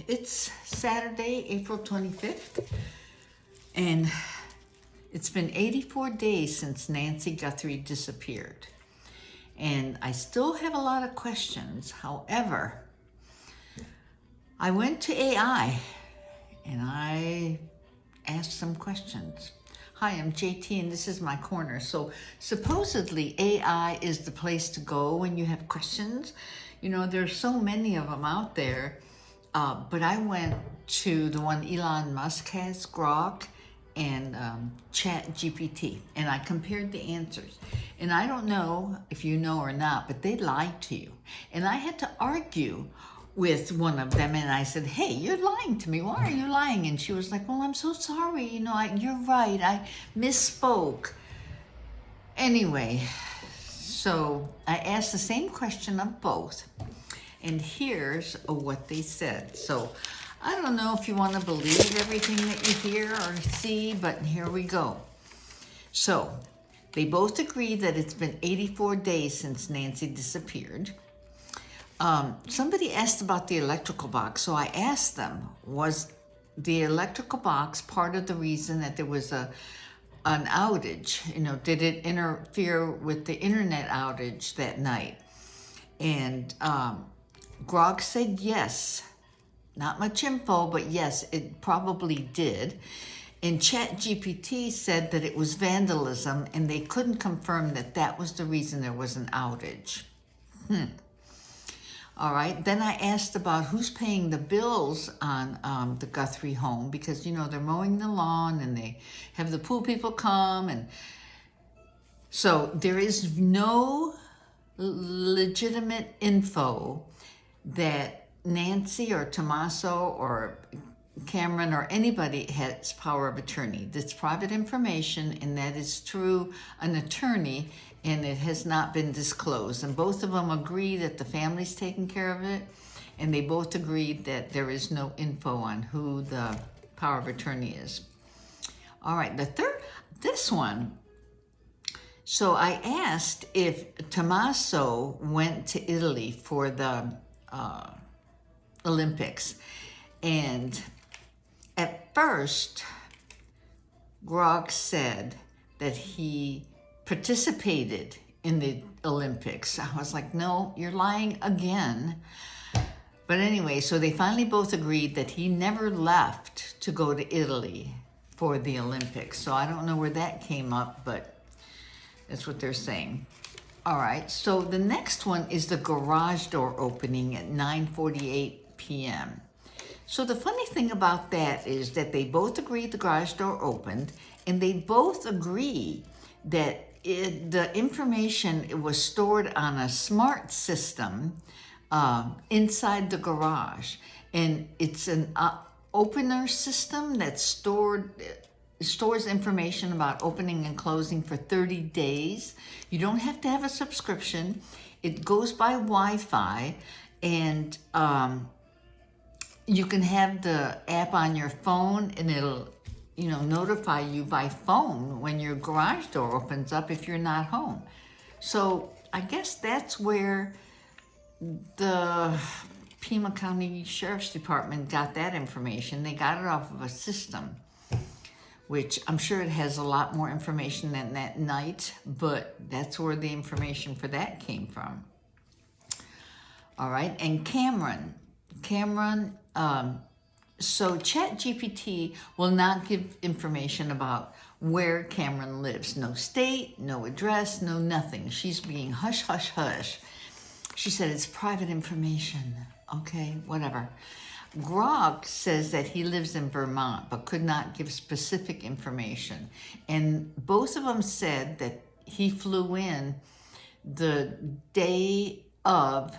It's Saturday, April 25th, and it's been 84 days since Nancy Guthrie disappeared. And I still have a lot of questions. However, I went to AI and I asked some questions. Hi, I'm JT and this is my corner. So supposedly AI is the place to go when you have questions. You know, there's so many of them out there. But I went to the one Elon Musk has, Grok, and Chat GPT, and I compared the answers. And I don't know if you know or not, but they lied to you. And I had to argue with one of them, and I said, hey, you're lying to me. Why are you lying? And she was like, well, I'm so sorry. You know, you're right. I misspoke. Anyway, so I asked the same question of both. And here's what they said. So I don't know if you want to believe everything that you hear or see, but here we go. So they both agree that it's been 84 days since Nancy disappeared. Somebody asked about the electrical box. So I asked them, was the electrical box part of the reason that there was an outage? You know, did it interfere with the internet outage that night? And Grog said yes. Not much info, but yes, it probably did. And ChatGPT said that it was vandalism, and they couldn't confirm that that was the reason there was an outage. All right, then I asked about who's paying the bills on the Guthrie home, because, you know, they're mowing the lawn and they have the pool people come. And so there is no legitimate info that Nancy or Tommaso or Cameron or anybody has power of attorney. That's private information, and that is through an attorney, and it has not been disclosed. And both of them agree that the family's taking care of it, and they both agreed that there is no info on who the power of attorney is. All right, this one. So I asked if Tommaso went to Italy for the Olympics. And at first, Grog said that he participated in the Olympics. I was like, no, you're lying again. But anyway, so they finally both agreed that he never left to go to Italy for the Olympics. So I don't know where that came up, but that's what they're saying. All right, so the next one is the garage door opening at 9:48 p.m. So the funny thing about that is that they both agree the garage door opened, and they both agree that the information was stored on a smart system inside the garage. And it's an opener system that stores information about opening and closing for 30 days. You don't have to have a subscription. It goes by Wi-Fi, and you can have the app on your phone, and it'll, you know, notify you by phone when your garage door opens up if you're not home. So I guess that's where the Pima County Sheriff's Department got that information. They got it off of a system, which I'm sure it has a lot more information than that night, but that's where the information for that came from. All right, and Cameron, so ChatGPT will not give information about where Cameron lives. No state, no address, no nothing. She's being hush, hush, hush. She said it's private information. Okay, whatever. Grog says that he lives in Vermont, but could not give specific information. And both of them said that he flew in the day of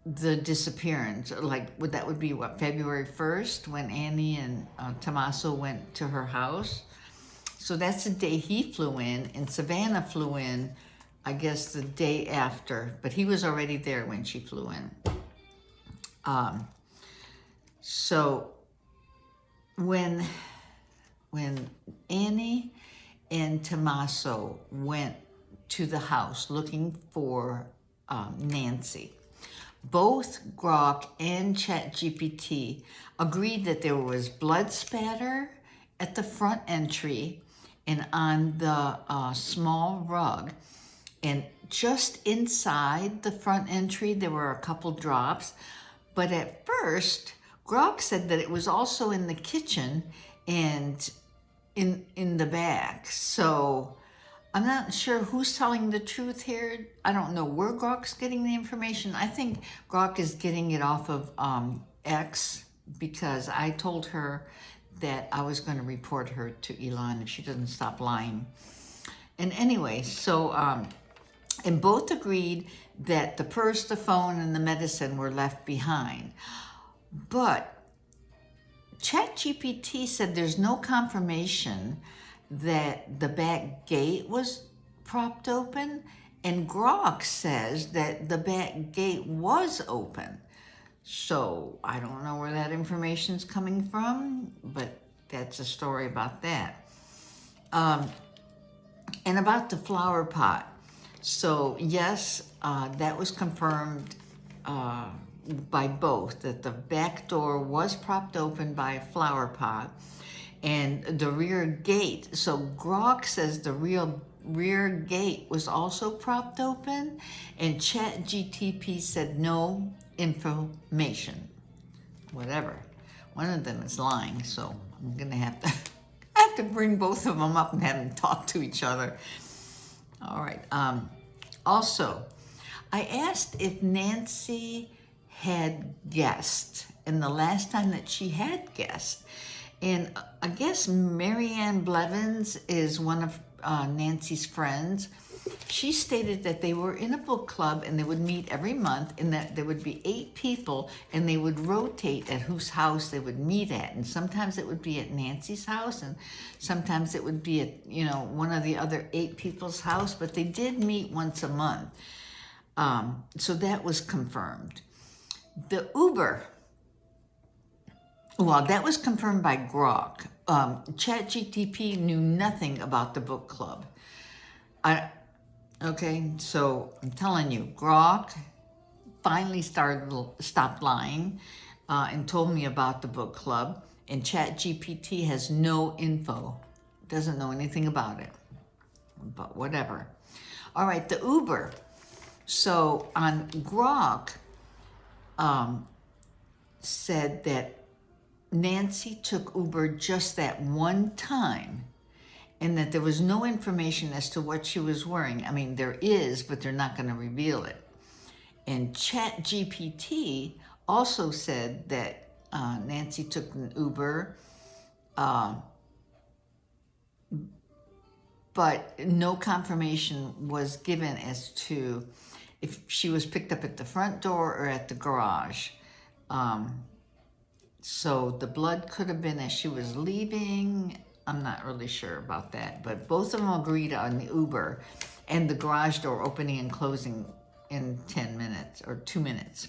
the disappearance. Like, that would be what, February 1st, when Annie and Tommaso went to her house. So that's the day he flew in, and Savannah flew in, I guess, the day after, but he was already there when she flew in. So when Annie and Tommaso went to the house looking for Nancy, both Grok and ChatGPT agreed that there was blood spatter at the front entry and on the small rug. And just inside the front entry, there were a couple drops. But at first, Grok said that it was also in the kitchen and in the back. So I'm not sure who's telling the truth here. I don't know where Grok's getting the information. I think Grok is getting it off of X, because I told her that I was going to report her to Elon if she doesn't stop lying. And anyway, so, and both agreed that the purse, the phone, and the medicine were left behind. But ChatGPT said there's no confirmation that the back gate was propped open, and Grok says that the back gate was open. So I don't know where that information's coming from, but that's a story about that. And about the flower pot. So yes, that was confirmed by both, that the back door was propped open by a flower pot, and the rear gate. So Grok says the rear gate was also propped open, and ChatGPT said no information. Whatever. One of them is lying, so I'm gonna have to I have to bring both of them up and have them talk to each other. All right. Also, I asked if Nancy had guests, and the last time that she had guests, and I guess Marianne Blevins is one of Nancy's friends. She stated that they were in a book club and they would meet every month, and that there would be 8 people and they would rotate at whose house they would meet at. And sometimes it would be at Nancy's house, and sometimes it would be at, one of the other 8 people's house, but they did meet once a month. So that was confirmed. The Uber, well, that was confirmed by Grok. ChatGPT knew nothing about the book club. Okay, so I'm telling you, Grok finally stopped lying and told me about the book club, and ChatGPT has no info, doesn't know anything about it, but whatever. All right, the Uber. So on Grok said that Nancy took Uber just that one time, and that there was no information as to what she was wearing. I mean, there is, but they're not going to reveal it. And ChatGPT also said that Nancy took an Uber, but no confirmation was given as to if she was picked up at the front door or at the garage. So the blood could have been as she was leaving. I'm not really sure about that, but both of them agreed on the Uber and the garage door opening and closing in 10 minutes or 2 minutes.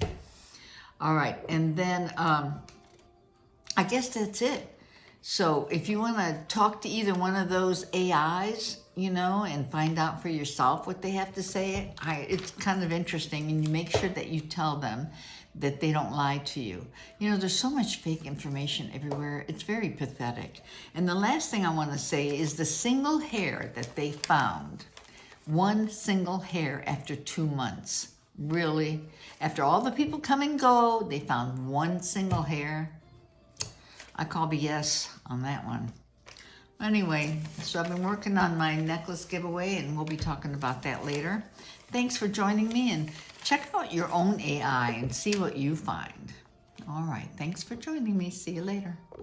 All right, and then I guess that's it. So if you want to talk to either one of those AIs, and find out for yourself what they have to say, it's kind of interesting, and you make sure that you tell them that they don't lie to you. There's so much fake information everywhere. It's very pathetic. And the last thing I want to say is the single hair that they found. One single hair after 2 months. Really? After all the people come and go, they found one single hair? I call BS on that one. Anyway, so I've been working on my necklace giveaway, and we'll be talking about that later. Thanks for joining me, and check out your own AI and see what you find. All right, thanks for joining me. See you later.